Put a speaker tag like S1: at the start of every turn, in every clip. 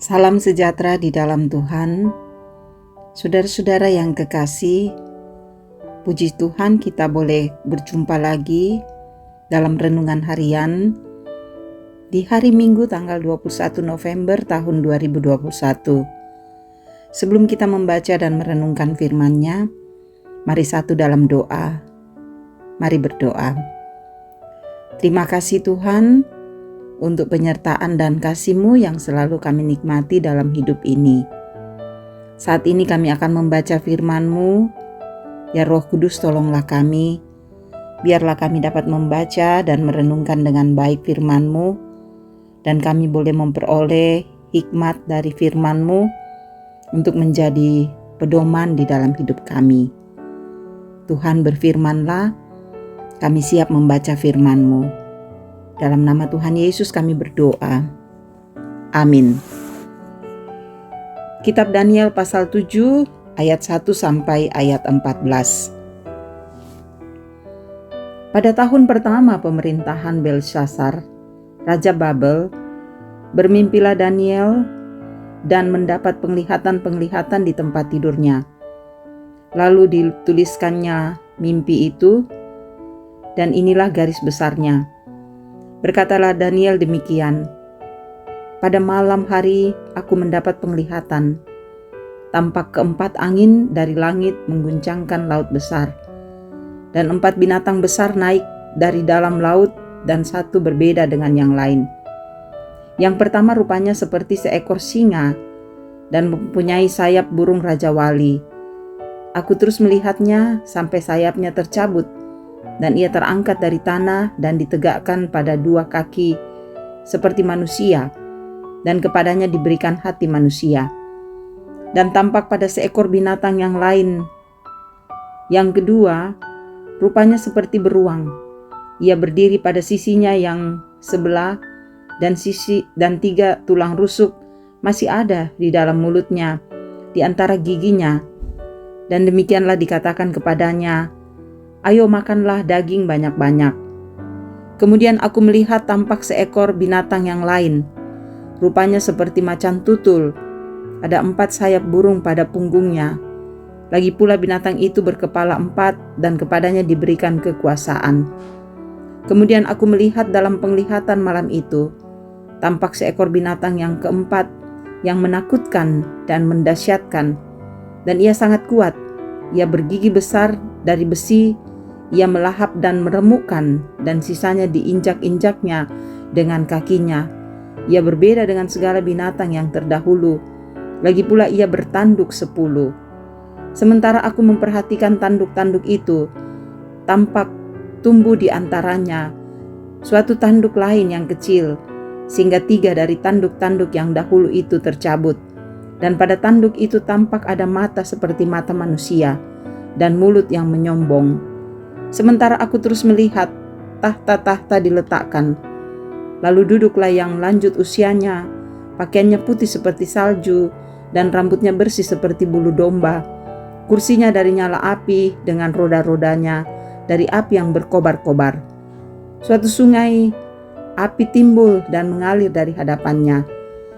S1: Salam sejahtera di dalam Tuhan. Saudara-saudara yang kekasih, puji Tuhan kita boleh berjumpa lagi dalam renungan harian di hari Minggu tanggal 21 November tahun 2021. Sebelum kita membaca dan merenungkan firman-Nya, mari satu dalam doa. Mari berdoa. Terima kasih Tuhan untuk penyertaan dan kasih-Mu yang selalu kami nikmati dalam hidup ini. Saat ini kami akan membaca firman-Mu. Ya Roh Kudus, tolonglah kami. Biarlah kami dapat membaca dan merenungkan dengan baik firman-Mu, dan kami boleh memperoleh hikmat dari firman-Mu untuk menjadi pedoman di dalam hidup kami. Tuhan, berfirman-lah, kami siap membaca firman-Mu. Dalam nama Tuhan Yesus kami berdoa. Amin. Kitab Daniel pasal 7 ayat 1 sampai ayat 14. Pada tahun pertama pemerintahan Belshazzar, Raja Babel, bermimpilah Daniel dan mendapat penglihatan-penglihatan di tempat tidurnya. Lalu dituliskannya mimpi itu, dan inilah garis besarnya. Berkatalah Daniel demikian, pada malam hari aku mendapat penglihatan. Tampak keempat angin dari langit mengguncangkan laut besar, dan 4 binatang besar naik dari dalam laut, dan satu berbeda dengan yang lain. Yang pertama rupanya seperti seekor singa, dan mempunyai sayap burung Raja Wali. Aku terus melihatnya sampai sayapnya tercabut, dan ia terangkat dari tanah dan ditegakkan pada 2 kaki seperti manusia, dan kepadanya diberikan hati manusia. Dan tampak pada seekor binatang yang lain. Yang kedua, rupanya seperti beruang. Ia berdiri pada sisinya yang sebelah, dan 3 tulang rusuk masih ada di dalam mulutnya, di antara giginya. Dan demikianlah dikatakan kepadanya, ayo makanlah daging banyak-banyak. Kemudian aku melihat tampak seekor binatang yang lain. Rupanya seperti macan tutul. Ada 4 sayap burung pada punggungnya. Lagi pula binatang itu berkepala 4 dan kepadanya diberikan kekuasaan. Kemudian aku melihat dalam penglihatan malam itu, tampak seekor binatang yang keempat yang menakutkan dan mendahsyatkan. Dan ia sangat kuat. Ia bergigi besar dari besi. Ia melahap dan meremukkan, dan sisanya diinjak-injaknya dengan kakinya. Ia berbeda dengan segala binatang yang terdahulu. Lagi pula ia bertanduk 10. Sementara aku memperhatikan tanduk-tanduk itu, tampak tumbuh di antaranya suatu tanduk lain yang kecil, sehingga 3 dari tanduk-tanduk yang dahulu itu tercabut. Dan pada tanduk itu tampak ada mata seperti mata manusia, dan mulut yang menyombong. Sementara aku terus melihat, tahta-tahta diletakkan. Lalu duduklah yang lanjut usianya, pakaiannya putih seperti salju, dan rambutnya bersih seperti bulu domba. Kursinya dari nyala api, dengan roda-rodanya dari api yang berkobar-kobar. Suatu sungai api timbul dan mengalir dari hadapannya.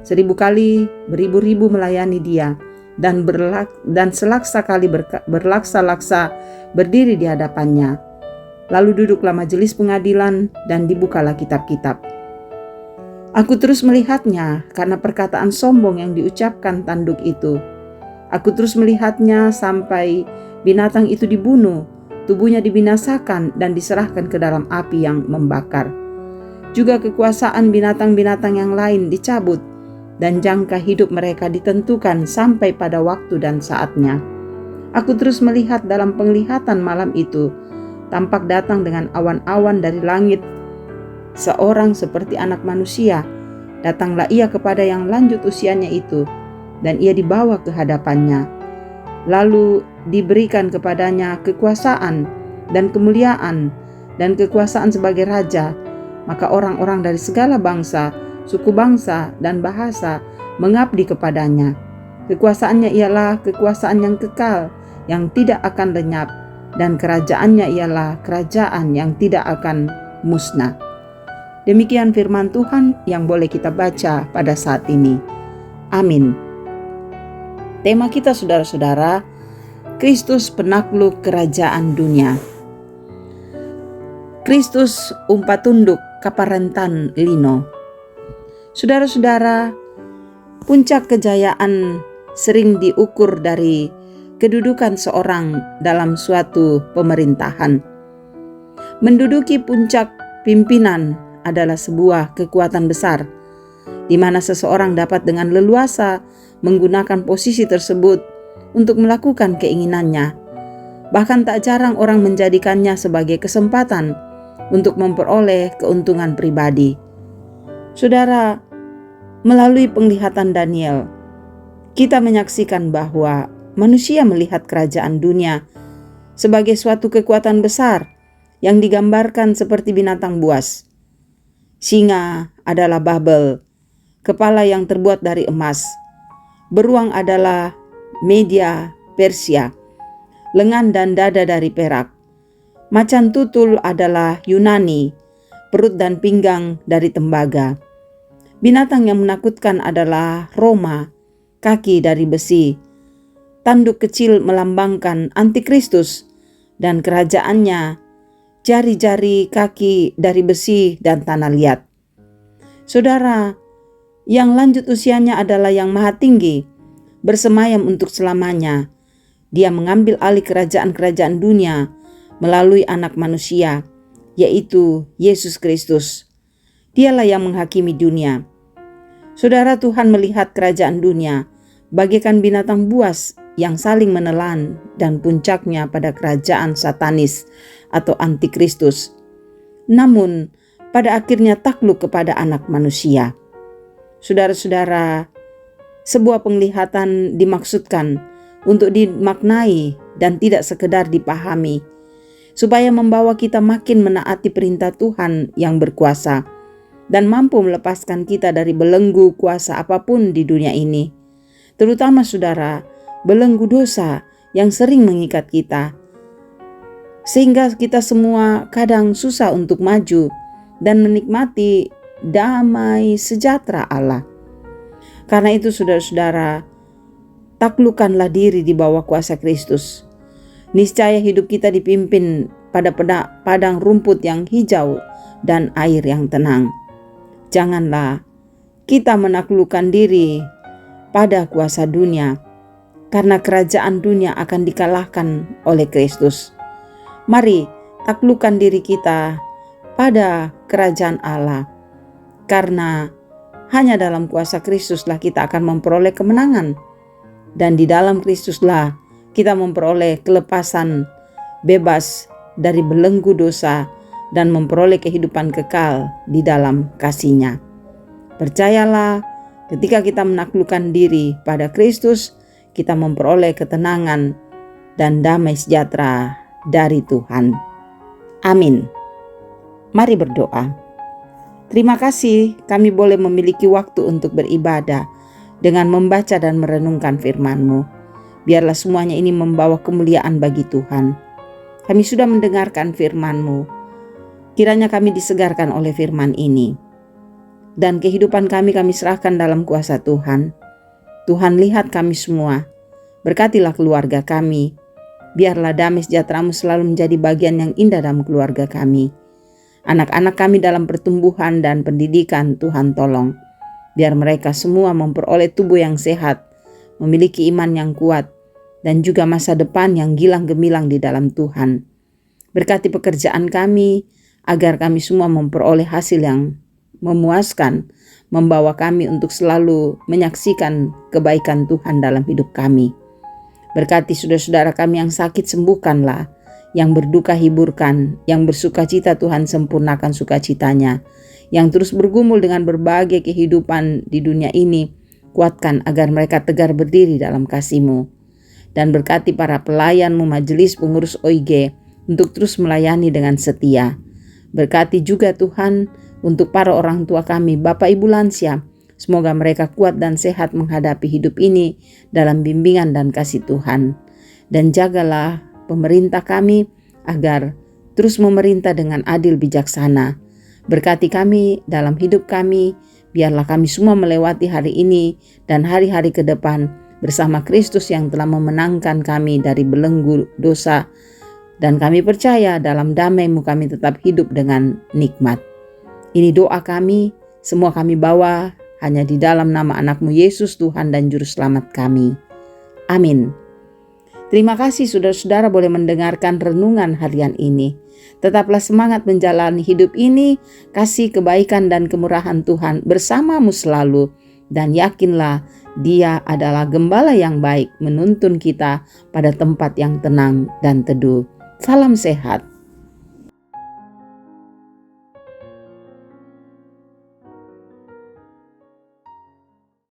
S1: 1000 kali beribu-ribu melayani dia, dan selaksa kali berlaksa-laksa berdiri di hadapannya. Lalu duduklah majelis pengadilan dan dibukalah kitab-kitab. Aku terus melihatnya karena perkataan sombong yang diucapkan tanduk itu. Aku terus melihatnya sampai binatang itu dibunuh, tubuhnya dibinasakan dan diserahkan ke dalam api yang membakar. Juga kekuasaan binatang-binatang yang lain dicabut, dan jangka hidup mereka ditentukan sampai pada waktu dan saatnya. Aku terus melihat dalam penglihatan malam itu, tampak datang dengan awan-awan dari langit seorang seperti anak manusia. Datanglah ia kepada yang lanjut usianya itu, dan ia dibawa ke hadapannya. Lalu diberikan kepadanya kekuasaan dan kemuliaan dan kekuasaan sebagai raja. Maka orang-orang dari segala bangsa, suku bangsa, dan bahasa mengabdi kepadanya. Kekuasaannya ialah kekuasaan yang kekal, yang tidak akan lenyap, dan kerajaannya ialah kerajaan yang tidak akan musnah. Demikian firman Tuhan yang boleh kita baca pada saat ini. Amin. Tema kita saudara-saudara, Kristus penakluk kerajaan dunia. Kristus umpat tunduk kaparentan lino. Saudara-saudara, puncak kejayaan sering diukur dari kedudukan seorang dalam suatu pemerintahan. Menduduki puncak pimpinan adalah sebuah kekuatan besar, di mana seseorang dapat dengan leluasa menggunakan posisi tersebut untuk melakukan keinginannya. Bahkan tak jarang orang menjadikannya sebagai kesempatan untuk memperoleh keuntungan pribadi. Saudara, melalui penglihatan Daniel, kita menyaksikan bahwa manusia melihat kerajaan dunia sebagai suatu kekuatan besar yang digambarkan seperti binatang buas. Singa adalah Babel, kepala yang terbuat dari emas. Beruang adalah Media Persia, lengan dan dada dari perak. Macan tutul adalah Yunani, perut dan pinggang dari tembaga. Binatang yang menakutkan adalah Roma, kaki dari besi. Tanduk kecil melambangkan Antikristus dan kerajaannya, jari-jari kaki dari besi dan tanah liat. Saudara, yang lanjut usianya adalah yang maha tinggi, bersemayam untuk selamanya. Dia mengambil alih kerajaan-kerajaan dunia melalui anak manusia, yaitu Yesus Kristus. Dialah yang menghakimi dunia. Saudara, Tuhan melihat kerajaan dunia bagaikan binatang buas yang saling menelan dan puncaknya pada kerajaan satanis atau antikristus. Namun, pada akhirnya takluk kepada anak manusia. Saudara-saudara, sebuah penglihatan dimaksudkan untuk dimaknai dan tidak sekedar dipahami, supaya membawa kita makin menaati perintah Tuhan yang berkuasa dan mampu melepaskan kita dari belenggu kuasa apapun di dunia ini. Terutama saudara, belenggu dosa yang sering mengikat kita, sehingga kita semua kadang susah untuk maju dan menikmati damai sejahtera Allah. Karena itu saudara-saudara, taklukkanlah diri di bawah kuasa Kristus. Niscaya hidup kita dipimpin pada padang rumput yang hijau dan air yang tenang. Janganlah kita menaklukkan diri pada kuasa dunia, karena kerajaan dunia akan dikalahkan oleh Kristus. Mari taklukkan diri kita pada kerajaan Allah, karena hanya dalam kuasa Kristuslah kita akan memperoleh kemenangan, dan di dalam Kristuslah kita memperoleh kelepasan bebas dari belenggu dosa dan memperoleh kehidupan kekal di dalam kasih-Nya. Percayalah, ketika kita menaklukkan diri pada Kristus, kita memperoleh ketenangan dan damai sejahtera dari Tuhan. Amin. Mari berdoa. Terima kasih kami boleh memiliki waktu untuk beribadah dengan membaca dan merenungkan firman-Mu. Biarlah semuanya ini membawa kemuliaan bagi Tuhan. Kami sudah mendengarkan firman-Mu. Kiranya kami disegarkan oleh firman ini. Dan kehidupan kami serahkan dalam kuasa Tuhan. Tuhan, lihat kami semua. Berkatilah keluarga kami. Biarlah damai sejahtera-Mu selalu menjadi bagian yang indah dalam keluarga kami. Anak-anak kami dalam pertumbuhan dan pendidikan, Tuhan tolong. Biar mereka semua memperoleh tubuh yang sehat, memiliki iman yang kuat, dan juga masa depan yang gilang gemilang di dalam Tuhan. Berkati pekerjaan kami, agar kami semua memperoleh hasil yang memuaskan, membawa kami untuk selalu menyaksikan kebaikan Tuhan dalam hidup kami. Berkati saudara-saudara kami yang sakit, sembuhkanlah. Yang berduka hiburkan, yang bersukacita Tuhan sempurnakan sukacitanya, yang terus bergumul dengan berbagai kehidupan di dunia ini, kuatkan agar mereka tegar berdiri dalam kasih-Mu. Dan berkati para pelayan-Mu, majelis pengurus OIG, untuk terus melayani dengan setia. Berkati juga Tuhan untuk para orang tua kami, Bapak Ibu lansia, semoga mereka kuat dan sehat menghadapi hidup ini dalam bimbingan dan kasih Tuhan. Dan jagalah pemerintah kami agar terus memerintah dengan adil bijaksana. Berkati kami dalam hidup kami, Biarlah kami semua melewati hari ini dan hari-hari ke depan bersama Kristus yang telah memenangkan kami dari belenggu dosa. Dan kami percaya dalam damai-Mu kami tetap hidup dengan nikmat. Ini doa kami, semua kami bawa hanya di dalam nama anak-Mu Yesus Tuhan dan Juru Selamat kami. Amin. Terima kasih saudara-saudara boleh mendengarkan renungan harian ini. Tetaplah semangat menjalani hidup ini, kasih kebaikan dan kemurahan Tuhan bersamamu selalu. Dan yakinlah Dia adalah gembala yang baik menuntun kita pada tempat yang tenang dan teduh. Salam sehat.